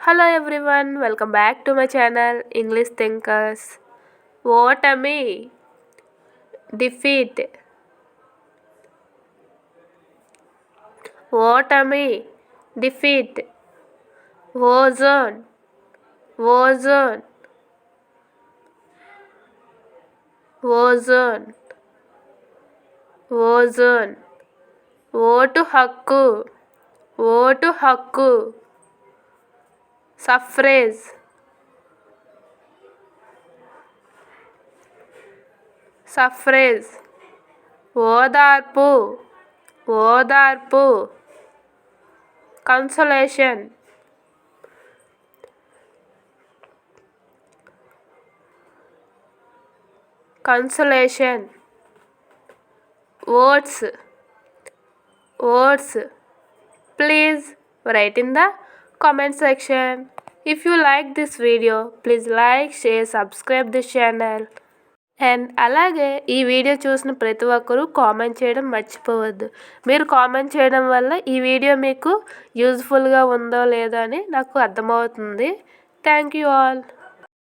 Hello everyone, welcome back to my channel English Thinkers. Autonomy, defeat, autonomy, defeat, ozone, ozone, ozone, ozone, vote హక్కు, vote హక్కు, suffrage, suffrage, ఓదార్పు, ఓదార్పు, consolation, consolation, words, words. Please write in the comment section. If you like this video, please like, share, subscribe this channel. And అలాగే ఈ video చూసిన ప్రతి ఒక్కరూ comment చేయడం మర్చిపోవద్దు. మీరు కామెంట్ చేయడం వల్ల ఈ వీడియో మీకు యూజ్ఫుల్గా ఉందో లేదో అని నాకు అర్థమవుతుంది. Thank you all.